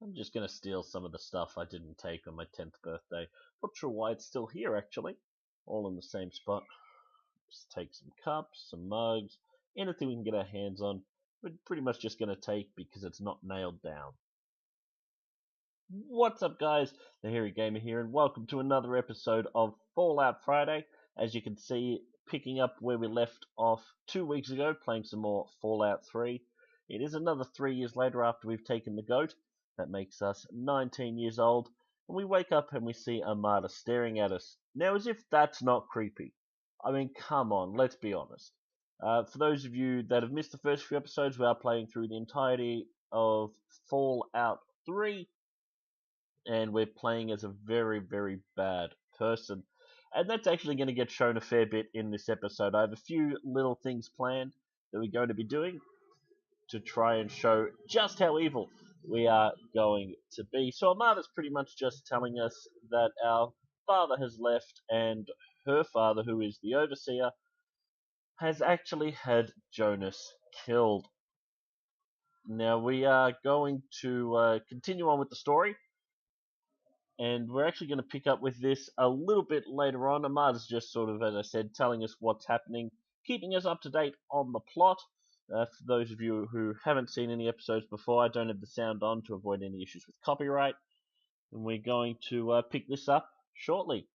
I'm just gonna steal some of the stuff I didn't take on my 10th birthday. Not sure why it's still here actually. All in the same spot. Just take some cups, some mugs, anything we can get our hands on. We're pretty much just gonna take because it's not nailed down. What's up, guys? The Hairy Gamer here, and welcome to another episode of Fallout Friday. As you can see, picking up where we left off 2 weeks ago, playing some more Fallout 3. It is another 3 years later after we've taken the goat. That makes us 19 years old, and we wake up and we see Armada staring at us. Now, as if that's not creepy. I mean, come on, let's be honest. For those of you that have missed the first few episodes, we are playing through the entirety of Fallout 3, and we're playing as a very, very bad person. And that's actually going to get shown a fair bit in this episode. I have a few little things planned that we're going to be doing to try and show just how evil we are going to be. So Armada's pretty much just telling us that our father has left, and her father, who is the overseer, has actually had Jonas killed. Now we are going to continue on with the story, and we're actually going to pick up with this a little bit later on. Armada's just sort of, as I said, telling us what's happening, keeping us up to date on the plot. For those of you who haven't seen any episodes before, I don't have the sound on to avoid any issues with copyright, and we're going to pick this up shortly.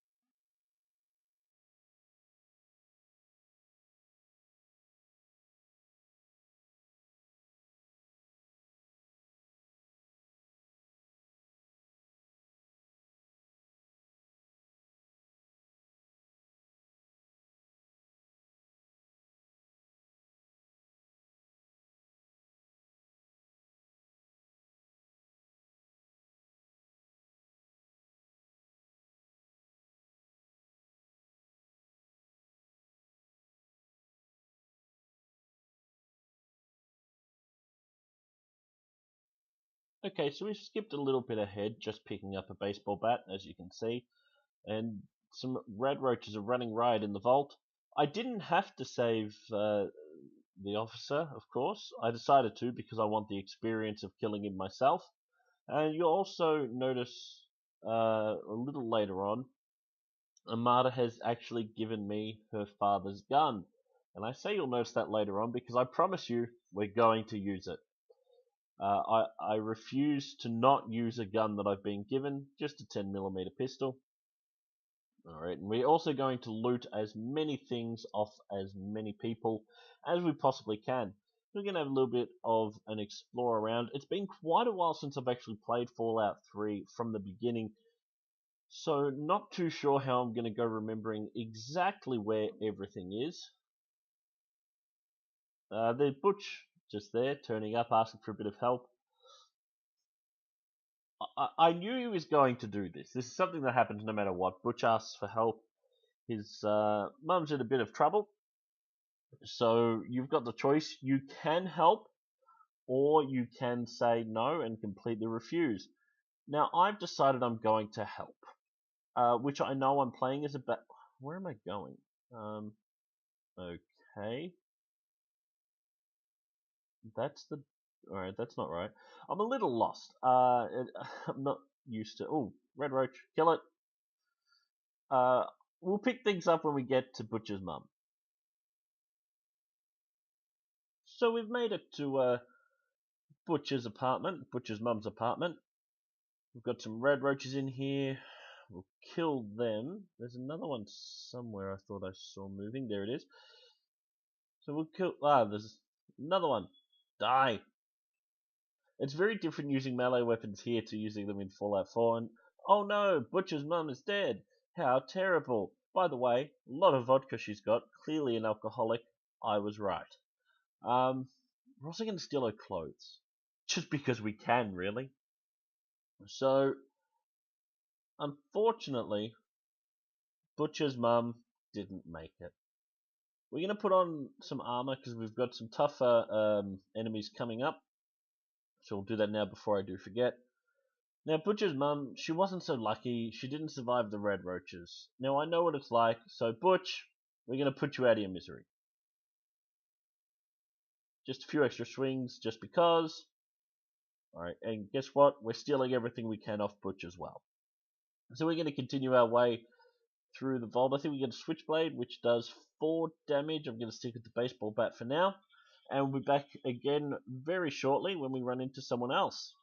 Okay, so we've skipped a little bit ahead, just picking up a baseball bat, as you can see, and some red roaches are running riot in the vault. I didn't have to save the officer, of course. I decided to because I want the experience of killing him myself. And you'll also notice a little later on, Armada has actually given me her father's gun. And I say you'll notice that later on because I promise you we're going to use it. I refuse to not use a gun that I've been given, just a 10mm pistol. Alright, and we're also going to loot as many things off as many people as we possibly can. We're going to have a little bit of an explore around. It's been quite a while since I've actually played Fallout 3 from the beginning, so not too sure how I'm going to go remembering exactly where everything is. There's Butch just there, turning up, asking for a bit of help. I knew he was going to do this. This is something that happens no matter what. Butch asks for help. His mum's in a bit of trouble. So you've got the choice. You can help, or you can say no and completely refuse. Now, I've decided I'm going to help, which I know I'm playing as a Where am I going? Okay. That's the... Alright, that's not right. I'm a little lost. I'm not used to... Oh, Red Roach, kill it. We'll pick things up when we get to Butcher's mum. So we've made it to Butcher's apartment, Butcher's mum's apartment. We've got some red roaches in here. We'll kill them. There's another one somewhere I thought I saw moving. There it is. So we'll kill... there's another one. Die. It's very different using melee weapons here to using them in Fallout 4. And, oh no, Butcher's mum is dead. How terrible. By the way, a lot of vodka she's got. Clearly an alcoholic. I was right. We're also going to steal her clothes. Just because we can, really. So, unfortunately, Butcher's mum didn't make it. We're going to put on some armor because we've got some tougher enemies coming up. So we'll do that now before I do forget. Now, Butcher's mum, she wasn't so lucky. She didn't survive the red roaches. Now, I know what it's like. So, Butch, we're going to put you out of your misery. Just a few extra swings, just because. Alright, and guess what? We're stealing everything we can off Butch as well. So we're going to continue our way through the vault. I think we get a switchblade, which does 4 damage. I'm going to stick with the baseball bat for now. And we'll be back again very shortly when we run into someone else.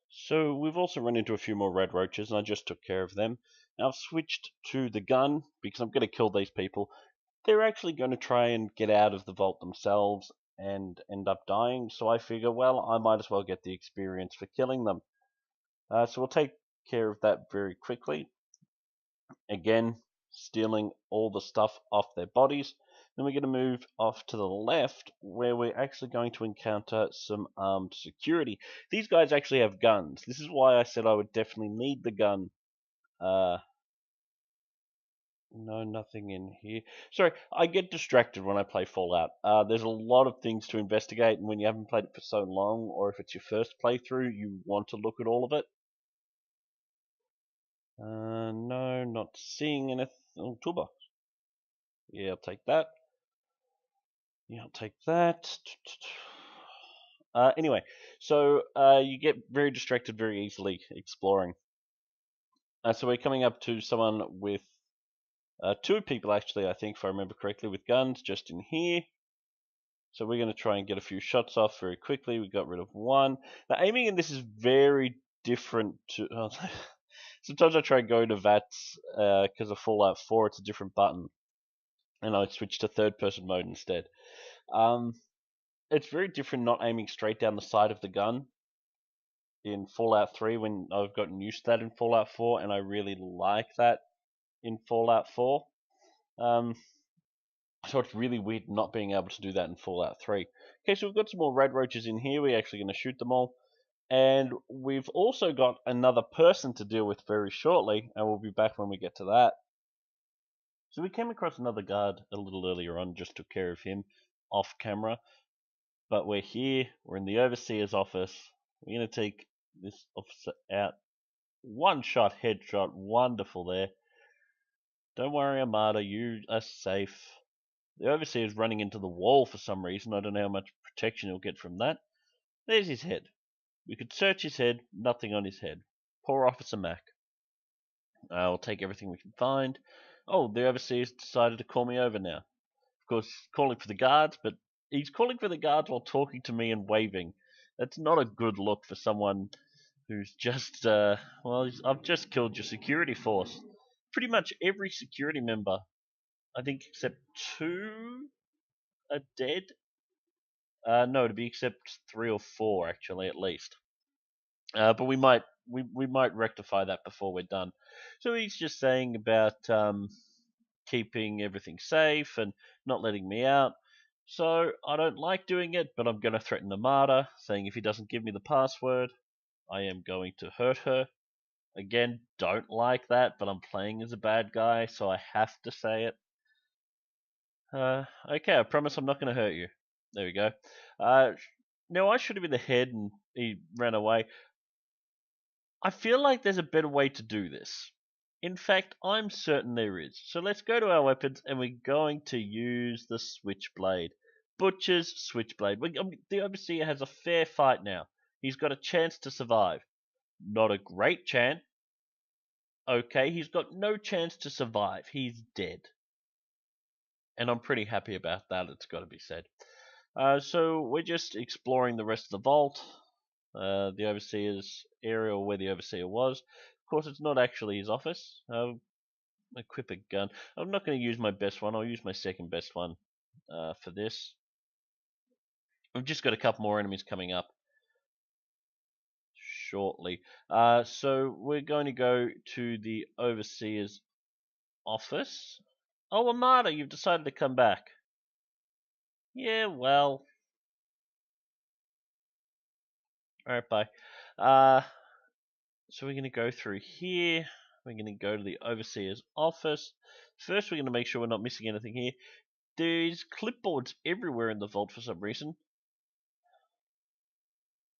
So we've also run into a few more red roaches, and I just took care of them. Now I've switched to the gun because I'm going to kill these people. They're actually going to try and get out of the vault themselves and end up dying, so I figure, well, I might as well get the experience for killing them. So we'll take care of that very quickly. Again, stealing all the stuff off their bodies. Then we're going to move off to the left, where we're actually going to encounter some armed security. These guys actually have guns. This is why I said I would definitely need the gun. No, nothing in here. Sorry, I get distracted when I play Fallout. There's a lot of things to investigate, and when you haven't played it for so long, or if it's your first playthrough, you want to look at all of it. No, not seeing anything. Oh, toolbox. Yeah, I'll take that. Yeah, I'll take that. Anyway, so you get very distracted very easily exploring. So we're coming up to someone with 2 people, actually, I think, if I remember correctly, with guns just in here. So we're going to try and get a few shots off very quickly. We got rid of one. Now, aiming in this is very different to... sometimes I try and go to VATS because of Fallout 4, it's a different button. And I switch to third-person mode instead. It's very different not aiming straight down the side of the gun in Fallout 3 when I've gotten used to that in Fallout 4, and I really like that in Fallout 4. So it's really weird not being able to do that in Fallout 3. Okay, so we've got some more red roaches in here. We're actually going to shoot them all. And we've also got another person to deal with very shortly, and we'll be back when we get to that. So we came across another guard a little earlier on, just took care of him off camera. But we're here, we're in the Overseer's office. We're going to take this officer out. One shot, headshot, wonderful there. Don't worry, Armada, you are safe. The Overseer's running into the wall for some reason. I don't know how much protection he'll get from that. There's his head. We could search his head, nothing on his head. Poor Officer Mac. We'll take everything we can find. Oh, the Overseer's decided to call me over now. Of course, he's calling for the guards, but he's calling for the guards while talking to me and waving. That's not a good look for someone who's just, I've just killed your security force. Pretty much every security member, I think except 2 are dead. No, to be except 3 or 4 actually, at least. But we might rectify that before we're done. So he's just saying about keeping everything safe and not letting me out. So I don't like doing it, but I'm going to threaten Armada, saying if he doesn't give me the password, I am going to hurt her. Again, don't like that, but I'm playing as a bad guy, so I have to say it. Okay, I promise I'm not going to hurt you. There we go. Now, I should have been the head and he ran away. I feel like there's a better way to do this. In fact, I'm certain there is. So let's go to our weapons and we're going to use the Switchblade. Butcher's Switchblade. The Overseer has a fair fight now. He's got a chance to survive. Not a great chance. Okay, he's got no chance to survive. He's dead. And I'm pretty happy about that, it's got to be said. So we're just exploring the rest of the vault. The Overseer's area, or where the Overseer was. Of course, it's not actually his office. Equip a gun. I'm not going to use my best one. I'll use my second best one for this. We've just got a couple more enemies coming up shortly. So we're going to go to the Overseer's office. Oh, Armada, you've decided to come back. Yeah, well. Alright, bye. So we're going to go through here. We're going to go to the Overseer's office. First, we're going to make sure we're not missing anything here. There's clipboards everywhere in the vault for some reason.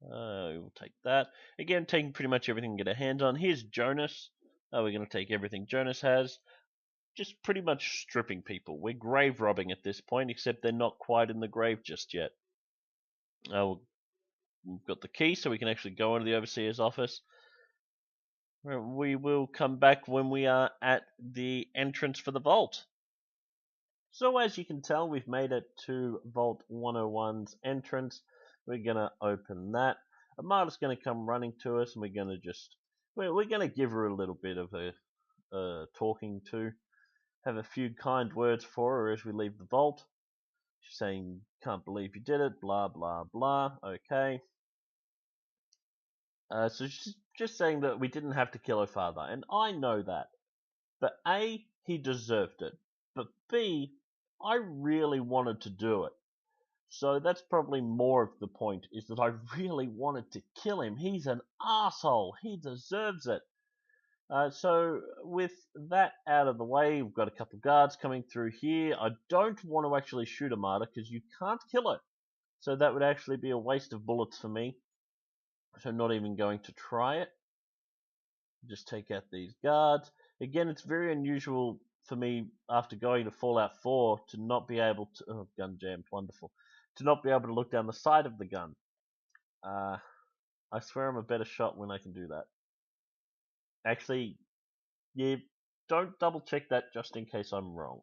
We'll take that. Again, taking pretty much everything we get our hands on. Here's Jonas. We're going to take everything Jonas has. just pretty much stripping people. We're grave robbing at this point, except they're not quite in the grave just yet. We've got the key, so we can actually go into the overseer's office. We will come back when we are at the entrance for the vault. So as you can tell, we've made it to Vault 101's entrance. We're going to open that. Amada's going to come running to us, and we're going to give her a little bit of a talking to. Have a few kind words for her as we leave the vault. She's saying, "Can't believe you did it," blah, blah, blah. Okay. So she's just saying that we didn't have to kill her father, and I know that. But A, he deserved it. But B, I really wanted to do it. So that's probably more of the point, is that I really wanted to kill him. He's an asshole. He deserves it. So with that out of the way, we've got a couple of guards coming through here. I don't want to actually shoot Amada because you can't kill it. So that would actually be a waste of bullets for me. So I'm not even going to try it. Just take out these guards. Again, it's very unusual for me after going to Fallout 4 to not be able to... Oh, gun jammed, wonderful. To not be able to look down the side of the gun. I swear I'm a better shot when I can do that. Actually, yeah, don't double check that just in case I'm wrong.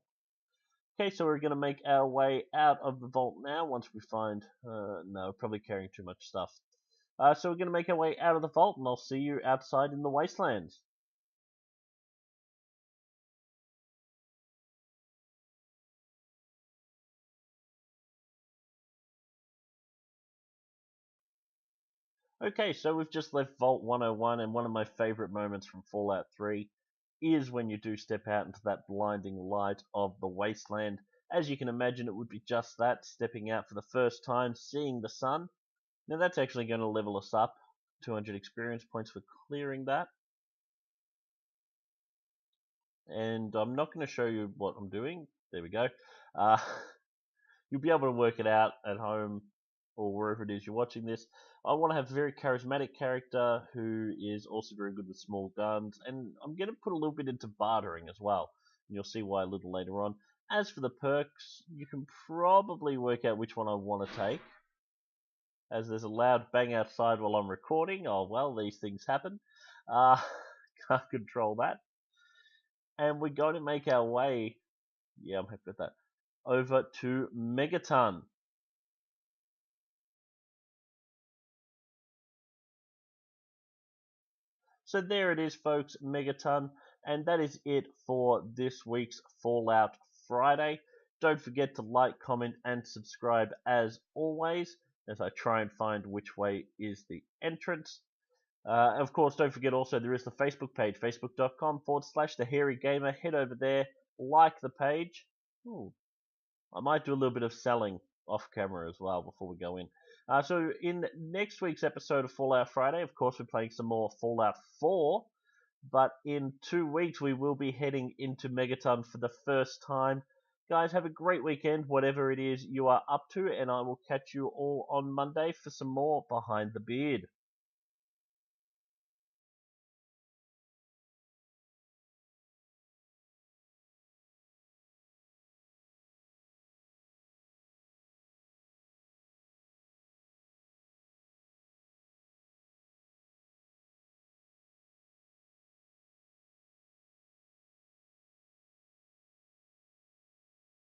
Okay, so we're going to make our way out of the vault now once we find... no, we're probably carrying too much stuff. So we're going to make our way out of the vault, and I'll see you outside in the wastelands. Okay, so we've just left Vault 101, and one of my favorite moments from Fallout 3 is when you do step out into that blinding light of the wasteland. As you can imagine, it would be just that, stepping out for the first time, seeing the sun. Now that's actually going to level us up. 200 experience points for clearing that. And I'm not going to show you what I'm doing. There we go. You'll be able to work it out at home or wherever it is you're watching this. I want to have a very charismatic character who is also very good with small guns, and I'm going to put a little bit into bartering as well, and you'll see why a little later on. As for the perks, you can probably work out which one I want to take. As there's a loud bang outside while I'm recording. Oh well, these things happen. Can't control that. And we're going to make our way, yeah, I'm happy with that, over to Megaton. So there it is, folks, Megaton, and that is it for this week's Fallout Friday. Don't forget to like, comment, and subscribe as always, as I try and find which way is the entrance. Of course, don't forget also there is the Facebook page, facebook.com/thehairygamer. Head over there, like the page. Ooh, I might do a little bit of selling off camera as well before we go in. So in next week's episode of Fallout Friday, of course, we're playing some more Fallout 4. But in 2 weeks, we will be heading into Megaton for the first time. Guys, have a great weekend, whatever it is you are up to, and I will catch you all on Monday for some more Behind the Beard.